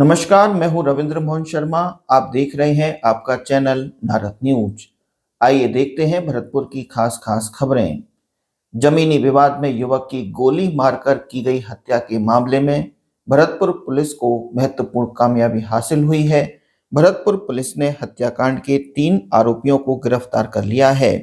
नमस्कार, मैं हूं रविंद्र मोहन शर्मा। आप देख रहे हैं आपका चैनल भारत न्यूज। आइए देखते हैं भरतपुर की खास खबरें। जमीनी विवाद में युवक की गोली मारकर की गई हत्या के मामले में भरतपुर पुलिस को महत्वपूर्ण कामयाबी हासिल हुई है। भरतपुर पुलिस ने हत्याकांड के 3 आरोपियों को गिरफ्तार कर लिया है।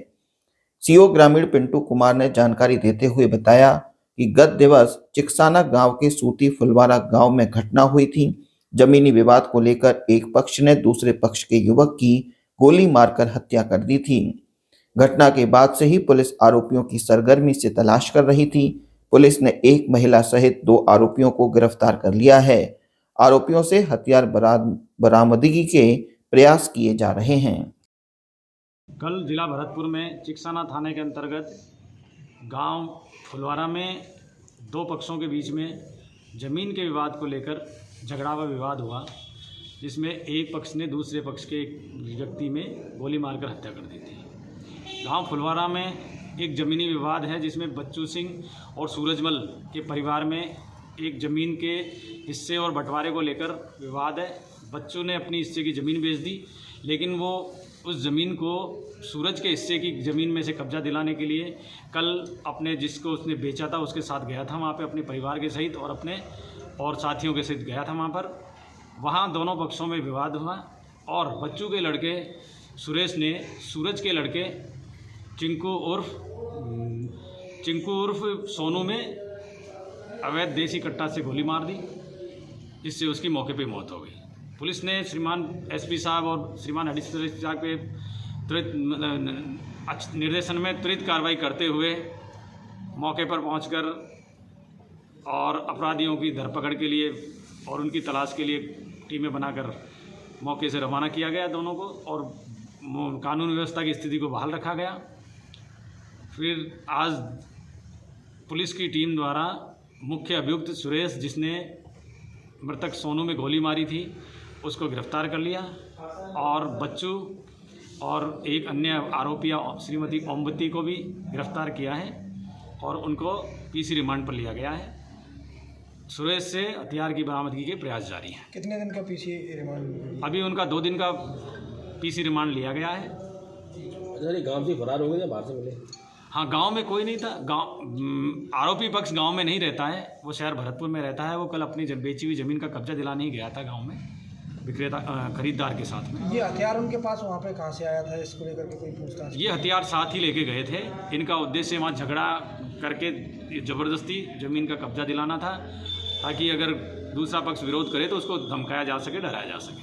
सीओ ग्रामीण पिंटू कुमार ने जानकारी देते हुए बताया कि गत दिवस चिकसाना गांव के सूती फुलवारा गांव में घटना हुई थी। जमीनी विवाद को लेकर एक पक्ष ने दूसरे पक्ष के युवक की गोली मारकर हत्या कर दी थी। घटना के बाद से ही पुलिस आरोपियों की सरगर्मी से तलाश कर रही थी। पुलिस ने एक महिला सहित 2 आरोपियों को गिरफ्तार कर लिया है। आरोपियों से हथियार बरामदगी के प्रयास किए जा रहे हैं। कल जिला भरतपुर में चिकसाना थाने के अंतर्गत गांव फुलवारा में 2 पक्षों के बीच में ज़मीन के विवाद को लेकर झगड़ा व विवाद हुआ, जिसमें एक पक्ष ने दूसरे पक्ष के एक व्यक्ति में गोली मारकर हत्या कर दी थी। गांव फुलवारा में एक ज़मीनी विवाद है, जिसमें बच्चू सिंह और सूरजमल के परिवार में एक ज़मीन के हिस्से और बंटवारे को लेकर विवाद है। बच्चू ने अपनी हिस्से की ज़मीन बेच दी, लेकिन वो उस ज़मीन को सूरज के हिस्से की ज़मीन में से कब्जा दिलाने के लिए कल अपने जिसको उसने बेचा था उसके साथ गया था वहाँ पे, अपने परिवार के सहित और अपने और साथियों के सहित गया था वहाँ पर। वहाँ दोनों पक्षों में विवाद हुआ और बच्चू के लड़के सुरेश ने सूरज के लड़के चिंकू उर्फ सोनू में अवैध देसी कट्टा से गोली मार दी, जिससे उसकी मौके पे मौत हो गई। पुलिस ने श्रीमान एसपी साहब और श्रीमान एडिशनल एसपी साहब के त्वरित निर्देशन में त्वरित कार्रवाई करते हुए मौके पर पहुंचकर और अपराधियों की धरपकड़ के लिए और उनकी तलाश के लिए टीमें बनाकर मौके से रवाना किया गया दोनों को, और कानून व्यवस्था की स्थिति को बहाल रखा गया। फिर आज पुलिस की टीम द्वारा मुख्य अभियुक्त सुरेश, जिसने मृतक सोनू में गोली मारी थी, उसको गिरफ्तार कर लिया और बच्चू और एक अन्य आरोपी श्रीमती ओमवती को भी गिरफ्तार किया है और उनको पीसी रिमांड पर लिया गया है। सुरेश से हथियार की बरामदगी के प्रयास जारी हैं। कितने दिन का पीसी रिमांड? अभी उनका 2 दिन का पीसी रिमांड लिया गया है। गांव से फरार हो गए या बाहर से मिले? हाँ, गांव में कोई नहीं था। गांव आरोपी पक्ष गांव में नहीं रहता है, वो शहर भरतपुर में रहता है। वो कल अपनी बेची हुई ज़मीन का कब्जा दिलाने ही गया था गांव में विक्रेता खरीदार के साथ में। ये हथियार उनके पास वहाँ पे कहाँ से आया था, इसको लेकर के कोई पूछताछ? ये हथियार साथ ही लेके गए थे। इनका उद्देश्य वहाँ झगड़ा करके ज़बरदस्ती ज़मीन का कब्जा दिलाना था, ताकि अगर दूसरा पक्ष विरोध करे तो उसको धमकाया जा सके, डराया जा सके।